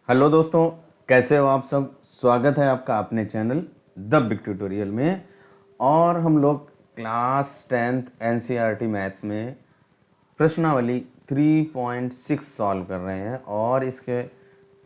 Hello दोस्तों, कैसे हो आप सब। स्वागत है आपका अपने चैनल द बिग ट्यूटोरियल में। और हम लोग क्लास 10th एनसीईआरटी मैथ्स में प्रश्नावली 3.6 सॉल्व कर रहे हैं। और इसके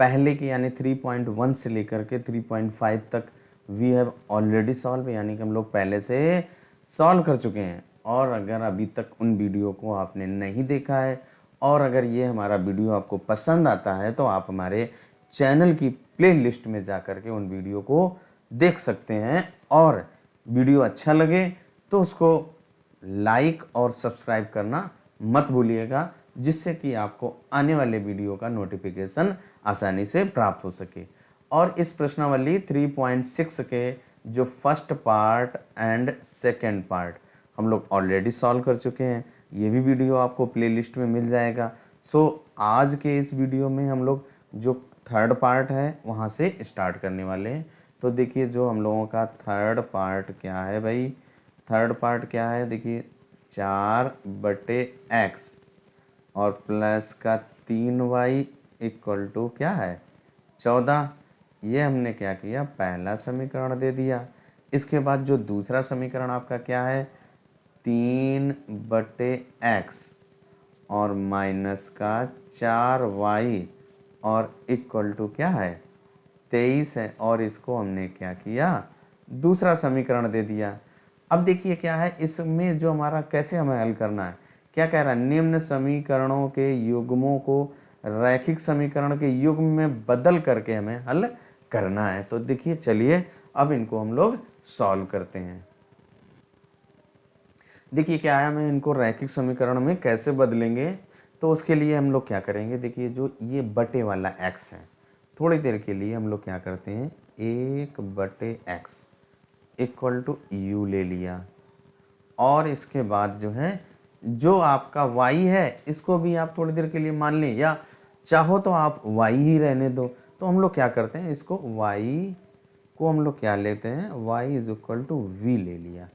पहले की यानी 3.1 से लेकर के 3.5 तक वी हैव ऑलरेडी सॉल्व, यानी कि हम लोग पहले से सॉल्व कर चुके हैं। और अगर अभी तक उन वीडियो को आपने नहीं देखा है और अगर ये हमारा वीडियो आपको पसंद आता है तो आप हमारे चैनल की प्लेलिस्ट में जा कर के उन वीडियो को देख सकते हैं। और वीडियो अच्छा लगे तो उसको लाइक और सब्सक्राइब करना मत भूलिएगा, जिससे कि आपको आने वाले वीडियो का नोटिफिकेशन आसानी से प्राप्त हो सके। और इस प्रश्नावली 3.6 के जो first part and second part हम लोग ऑलरेडी सॉल्व कर चुके हैं। ये भी वीडियो आपको प्लेलिस्ट में मिल जाएगा। सो आज के इस वीडियो में हम लोग जो थर्ड पार्ट है वहाँ से स्टार्ट करने वाले हैं। तो देखिए जो हम लोगों का थर्ड पार्ट क्या है भाई। थर्ड पार्ट क्या है, देखिए 4/x और प्लस का 3y इक्वल टू क्या है 14। ये हमने क्या किया, पहला समीकरण दे दिया। इसके बाद जो दूसरा समीकरण आपका क्या है, 3/x और माइनस का 4y और इक्वल टू क्या है 23 है। और इसको हमने क्या किया, दूसरा समीकरण दे दिया। अब देखिए क्या है इसमें जो हमारा कैसे हमें हल करना है, क्या कह रहा है, निम्न समीकरणों के युग्मों को रैखिक समीकरण के युग्म में बदल करके हमें हल करना है। तो देखिए चलिए अब इनको हम लोग सॉल्व करते हैं। देखिए क्या है, हमें इनको रैखिक समीकरण में कैसे बदलेंगे। तो उसके लिए हम लोग क्या करेंगे, देखिए जो ये बटे वाला x है, थोड़ी देर के लिए हम लोग क्या करते हैं 1/x इक्वल टू यू ले लिया। और इसके बाद जो है जो आपका y है इसको भी आप थोड़ी देर के लिए मान लें, या चाहो तो आप y ही रहने दो। तो हम लोग क्या करते हैं, इसको y को हम लोग क्या लेते हैं, y is equal to v ले लिया।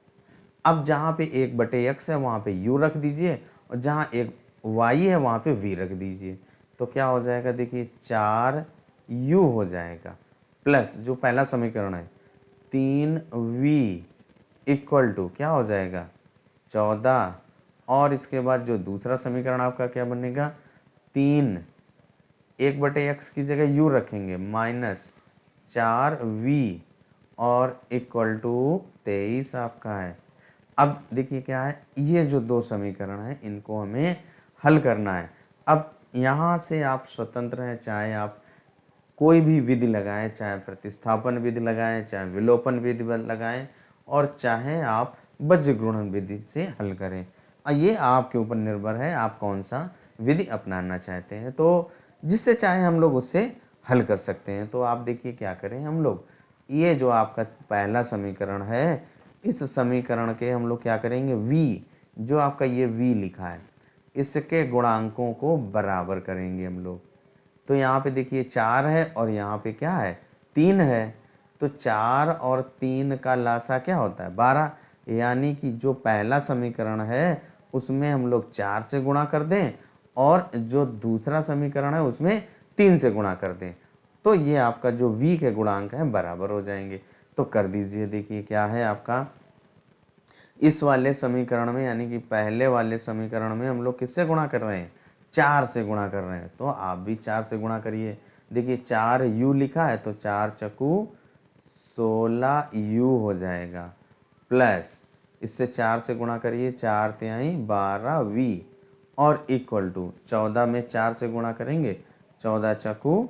अब जहाँ पे 1/x है वहाँ पे u रख दीजिए और जहाँ एक y है वहाँ पे v रख दीजिए। तो क्या हो जाएगा, देखिए 4u हो जाएगा प्लस जो पहला समीकरण है 3v इक्वल टू क्या हो जाएगा 14। और इसके बाद जो दूसरा समीकरण आपका क्या बनेगा, 1/x की जगह u रखेंगे माइनस 4v और इक्वल टू 23 आपका है। अब देखिए क्या है, ये जो दो समीकरण हैं इनको हमें हल करना है। अब यहाँ से आप स्वतंत्र हैं, चाहे आप कोई भी विधि लगाएं, चाहे प्रतिस्थापन विधि लगाएं, चाहे विलोपन विधि लगाएं और चाहे आप बीज गुणन विधि से हल करें। ये आपके ऊपर निर्भर है आप कौन सा विधि अपनाना चाहते हैं। तो जिससे चाहे हम लोग उससे हल कर सकते हैं। तो आप देखिए क्या करें, हम लोग ये जो आपका पहला समीकरण है इस समीकरण के हम लोग क्या करेंगे, v जो आपका ये v लिखा है इसके गुणांकों को बराबर करेंगे हम लोग। तो यहाँ पे देखिए 4 है और यहाँ पे क्या है 3 है। तो 4 और 3 का लासा क्या होता है 12, यानी कि जो पहला समीकरण है उसमें हम लोग 4 से गुणा कर दें और जो दूसरा समीकरण है उसमें 3 से गुणा कर दें। तो ये आपका जो v के गुणांक है बराबर हो जाएंगे। तो कर दीजिए, देखिए क्या है आपका इस वाले समीकरण में, यानी कि पहले वाले समीकरण में हम लोग किससे गुणा कर रहे हैं 4 से गुणा कर रहे हैं। तो आप भी 4 से गुणा करिए। देखिए 4u लिखा है तो 4 चक्कू 16u हो जाएगा प्लस इससे 4 से गुणा करिए 4 तिहाई 12v और इक्वल टू 14 में 4 से गुणा करेंगे 14 चक्कू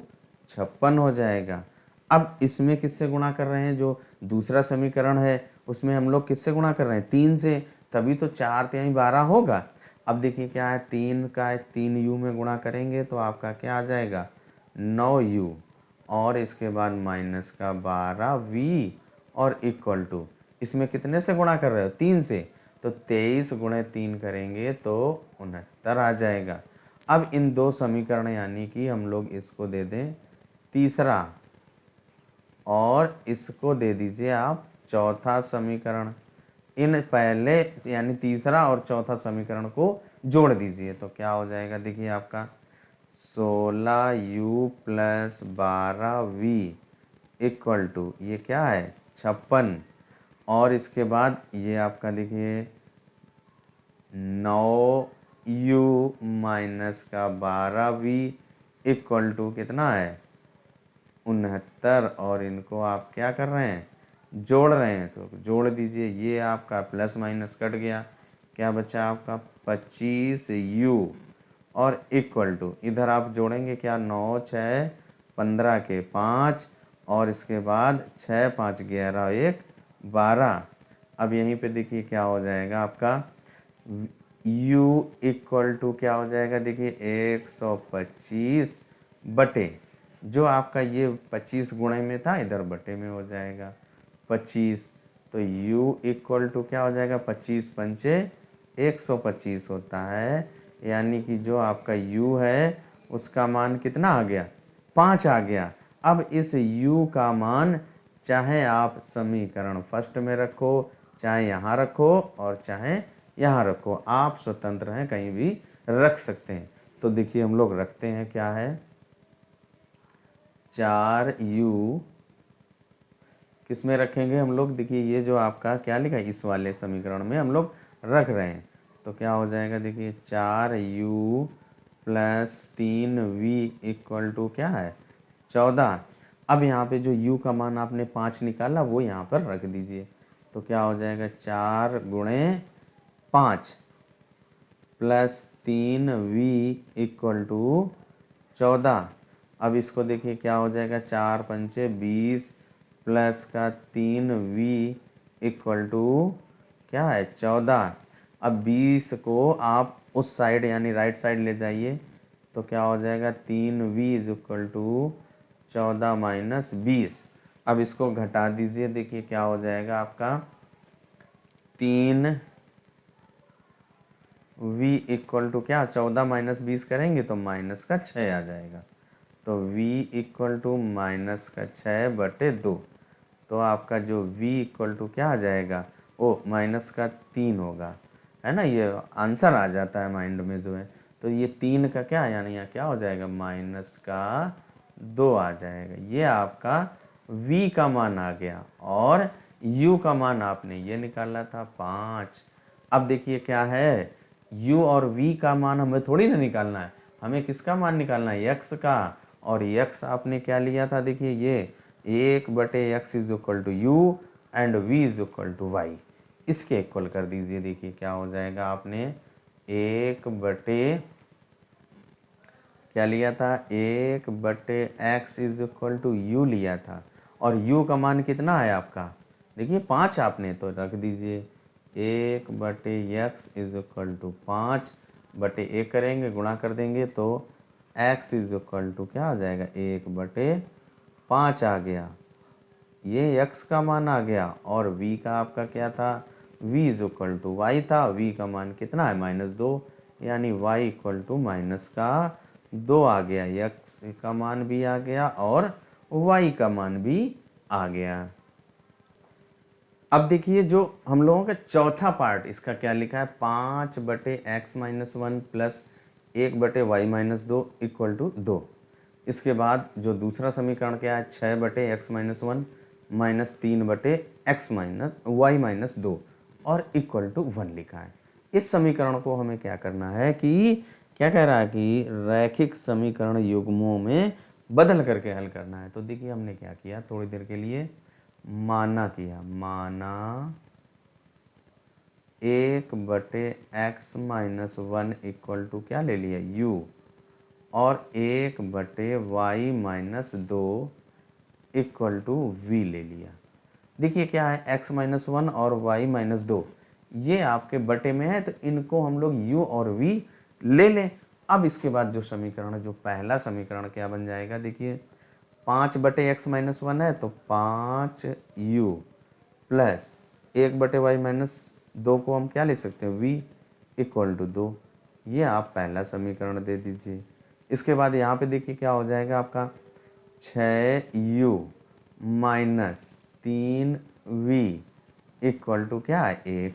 56 हो जाएगा। अब इसमें किससे गुणा कर रहे हैं, जो दूसरा समीकरण है उसमें हम लोग किससे गुणा कर रहे हैं 3 से, तभी तो 4 तिहाई 12 होगा। अब देखिए क्या है 3 का 3u में गुणा करेंगे तो आपका क्या आ जाएगा 9u और इसके बाद माइनस का 12v और इक्वल टू इसमें कितने से गुणा कर रहे हो 3 से, तो 23 गुणे 3 करेंगे तो 69 आ जाएगा। अब इन दो समीकरण यानी कि हम लोग इसको दे दें तीसरा और इसको दे दीजिए आप चौथा समीकरण। इन पहले यानी तीसरा और चौथा समीकरण को जोड़ दीजिए तो क्या हो जाएगा, देखिए आपका 16u plus 12v equal to ये क्या है 56। और इसके बाद ये आपका देखिए 9u माइनस का 12v इक्वल टू कितना है 69। और इनको आप क्या कर रहे हैं जोड़ रहे हैं, तो जोड़ दीजिए। ये आपका प्लस माइनस कट गया, क्या बचा आपका 25u और इक्वल टू इधर आप जोड़ेंगे क्या 9 6 15 के 5 और इसके बाद 6 5 11 1 12। अब यहीं पे देखिए क्या हो जाएगा आपका u इक्वल टू क्या हो जाएगा देखिए 125 बटे जो आपका ये 25 गुणे में था इधर बटे में हो जाएगा 25। तो u इक्वल टू क्या हो जाएगा 25 पंचे 125 होता है, यानी कि जो आपका u है उसका मान कितना आ गया 5 आ गया। अब इस u का मान चाहे आप समीकरण फर्स्ट में रखो, चाहे यहाँ रखो और चाहे यहाँ रखो, आप स्वतंत्र हैं कहीं भी रख सकते हैं। तो देखिए हम लोग रखते हैं क्या है 4u किस में रखेंगे हम लोग, देखिए ये जो आपका क्या लिखा है इस वाले समीकरण में हम लोग रख रहे हैं। तो क्या हो जाएगा देखिए 4u plus 3v equal to क्या है 14। अब यहाँ पे जो u का मान आपने 5 निकाला वो यहाँ पर रख दीजिए। तो क्या हो जाएगा 4 गुणे 5 प्लस 3v इक्वल टू 14। अब इसको देखिए क्या हो जाएगा 4 पंचे 20 प्लस का 3v इक्वल टू क्या है 14। अब 20 को आप उस साइड यानी राइट साइड ले जाइए, तो क्या हो जाएगा 3v is equal to 14 minus 20। अब इसको घटा दीजिए, देखिए क्या हो जाएगा आपका 3v इक्वल टू क्या 14 माइनस 20 करेंगे तो माइनस का 6 आ जाएगा। तो v इक्वल टू माइनस का 6 बटे 2। तो आपका जो v इक्वल टू क्या आ जाएगा वो माइनस का 3 होगा, है ना। ये आंसर आ जाता है माइंड में जो है। तो ये 3 का क्या यानी यहाँ क्या हो जाएगा माइनस का 2 आ जाएगा। ये आपका v का मान आ गया और u का मान आपने ये निकाला था 5। अब देखिए क्या है u और v का मान हमें थोड़ी ना निकालना है, हमें किसका मान निकालना है x का। और x आपने क्या लिया था देखिए ये 1 बटे x is equal to u and v is equal to y. इसके इक्वल कर दीजिए, देखिए क्या हो जाएगा आपने 1 बटे क्या लिया था 1 बटे x is equal to u लिया था और u का मान कितना है आपका देखिए 5 आपने तो रख दीजिए 1 बटे x इज इक्वल टू 5 बटे 1 करेंगे गुणा कर देंगे तो x इज इक्वल टू क्या आ जाएगा 1 बटे 5 आ गया। ये x का मान आ गया और v का आपका क्या था v is equal to y था। v का मान कितना है -2 यानी y इक्वल टू माइनस का 2 आ गया। x का मान भी आ गया और y का मान भी आ गया। अब देखिए जो हम लोगों का चौथा पार्ट इसका क्या लिखा है 5 बटे x माइनस 1 प्लस 1 बटे वाई माइनस 2 इक्वल टू 2। इसके बाद जो दूसरा समीकरण क्या है 6 बटे x माइनस 1 माइनस 3 बटे x माइनस वाई माइनस 2 और इक्वल टू 1 लिखा है। इस समीकरण को हमें क्या करना है कि क्या कह रहा है कि रैखिक समीकरण युग्मों में बदल करके हल करना है। तो देखिए हमने क्या किया थोड़ी देर के लिए माना किया, माना 1 बटे x माइनस 1 इक्वल टू क्या ले लिया u और 1 बटे y minus 2 equal to v ले लिया। देखिए क्या है x माइनस 1 और y माइनस 2 ये आपके बटे में है, तो इनको हम लोग u और v ले लें। अब इसके बाद जो समीकरण जो पहला समीकरण क्या बन जाएगा देखिए 5 बटे x माइनस 1 है तो 5u प्लस 1 बटे वाई माइनस 2 को हम क्या ले सकते हैं v इक्वल टू 2। ये आप पहला समीकरण दे दीजिए। इसके बाद यहाँ पे देखिए क्या हो जाएगा आपका 6u minus 3v equal to क्या है 1।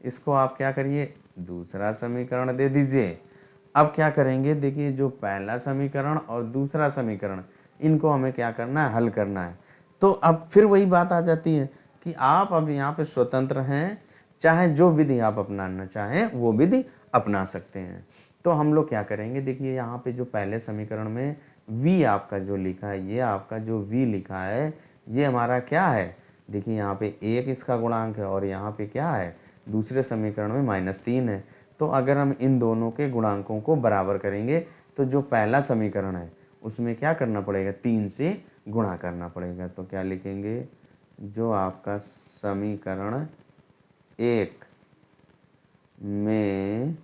इसको आप क्या करिए दूसरा समीकरण दे दीजिए। अब क्या करेंगे, देखिए जो पहला समीकरण और दूसरा समीकरण इनको हमें क्या करना है, हल करना है। तो अब फिर वही बात आ जाती है कि आप अब यहाँ पे स्वतंत्र हैं, चाहे जो विधि आप अपनाना चाहें वो विधि अपना सकते हैं। तो हम लोग क्या करेंगे, देखिए यहाँ पे जो पहले समीकरण में v आपका जो लिखा है, ये आपका जो v लिखा है ये हमारा क्या है, देखिए यहाँ पे 1 इसका गुणांक है और यहाँ पे क्या है, दूसरे समीकरण में -3 है। तो अगर हम इन दोनों के गुणांकों को बराबर करेंगे तो जो पहला समीकरण है उसमें क्या करना पड़ेगा, 3 से गुणा करना पड़ेगा। तो क्या लिखेंगे, जो आपका समीकरण 1 में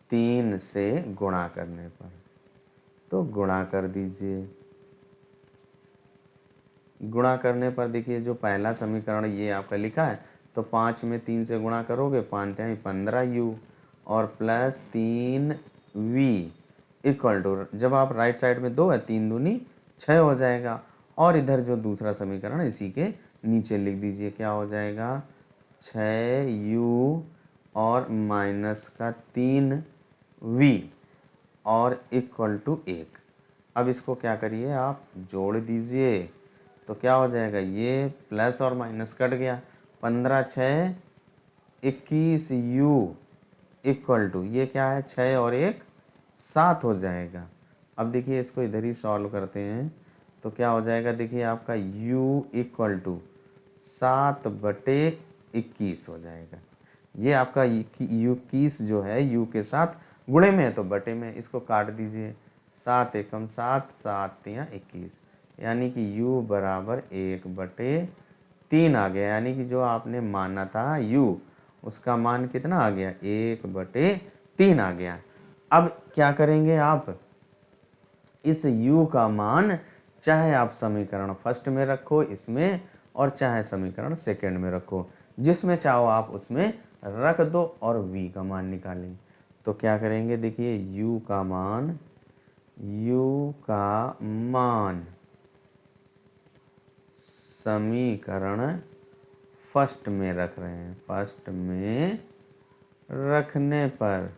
3 से गुणा करने पर, तो गुणा कर दीजिए। गुणा करने पर देखिए जो पहला समीकरण ये आपका लिखा है, तो 5 में 3 से गुणा करोगे 5 × 15u और प्लस 3v इक्वल टू, जब आप राइट साइड में 2 है 3 दूनी 6 हो जाएगा। और इधर जो दूसरा समीकरण इसी के नीचे लिख दीजिए, क्या हो जाएगा, 6u और माइनस का 3v और इक्वल टू 1। अब इसको क्या करिए, आप जोड़ दीजिए। तो क्या हो जाएगा, ये प्लस और माइनस कट गया, 15 6 21u इक्वल टू, ये क्या है, 6 और 1 7 हो जाएगा। अब देखिए इसको इधर ही सॉल्व करते हैं, तो क्या हो जाएगा, देखिए आपका u इक्वल टू 7/21 हो जाएगा। ये आपका यू 21 जो है u के साथ गुणे में है तो बटे में, इसको काट दीजिए, 7 एकम 7 7 तियां 21, यानी कि u बराबर 1/3 आ गया। यानी कि जो आपने माना था u, उसका मान कितना आ गया, 1/3 आ गया। अब क्या करेंगे आप, इस u का मान चाहे आप समीकरण फर्स्ट में रखो इसमें, और चाहे समीकरण सेकंड में रखो, जिसमें चाहो आप उसमें रख दो और v का मान निकालें। तो क्या करेंगे, देखिए u का मान समीकरण फर्स्ट में रख रहे हैं, फर्स्ट में रखने पर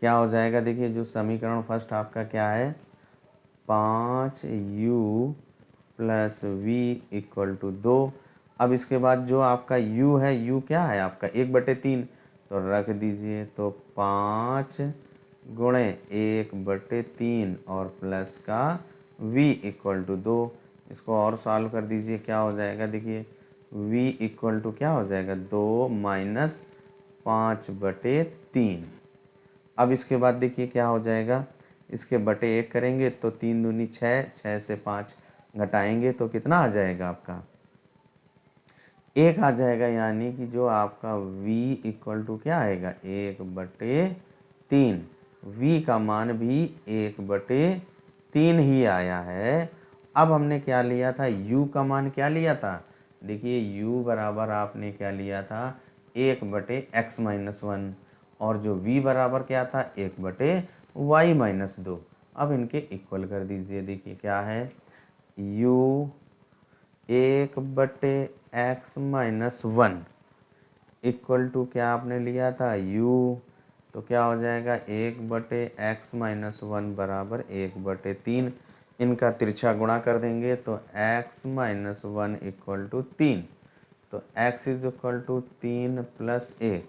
क्या हो जाएगा, देखिए जो समीकरण फर्स्ट आपका क्या है, 5u plus v equal to 2। अब इसके बाद जो आपका u है, u क्या है आपका 1/3, तो रख दीजिए, तो 5 गुणे 1/3 और प्लस का v इक्वल टू 2। इसको और सॉल्व कर दीजिए, क्या हो जाएगा, देखिए v इक्वल टू क्या हो जाएगा, 2 माइनस 5/3। अब इसके बाद देखिए क्या हो जाएगा, इसके बटे 1 करेंगे तो 3 दूनी 6, 6 से 5 घटाएंगे तो कितना आ जाएगा आपका, 1 आ जाएगा। यानी कि जो आपका v इक्वल टू क्या आएगा, 1/3। v का मान भी 1/3 ही आया है। अब हमने क्या लिया था, u का मान क्या लिया था, देखिए u बराबर आपने क्या लिया था, 1/x-1, और जो v बराबर क्या था, 1/y-2। अब इनके इक्वल कर दीजिए, देखिए क्या है, u 1/x-1 इक्वल टू क्या आपने लिया था, u, तो क्या हो जाएगा, 1/x-1 बराबर 1/3। इनका तिरछा गुणा कर देंगे तो x-1 इक्वल टू 3, तो x is equal to 3 plus 1,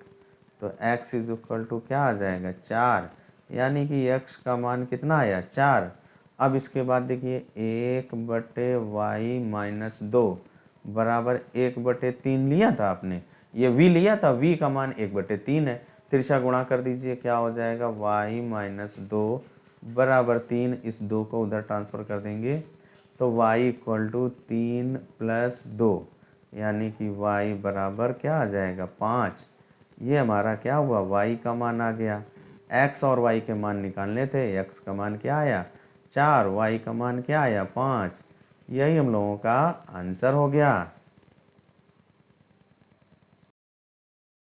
तो x इज इक्वल टू क्या आ जाएगा, 4। यानी कि x का मान कितना आया, 4। अब इसके बाद देखिए 1/y-2 बराबर 1/3 लिया था आपने, ये v लिया था, v का मान 1/3 है, तिरछा गुणा कर दीजिए, क्या हो जाएगा, y-2 बराबर 3। इस 2 को उधर ट्रांसफ़र कर देंगे तो y इक्वल टू 3 प्लस 2, यानी कि y बराबर क्या आ जाएगा, 5। ये हमारा क्या हुआ, y का मान आ गया। x और y के मान निकालने थे, x का मान क्या आया, 4, y का मान क्या आया, 5। यही हम लोगों का आंसर हो गया।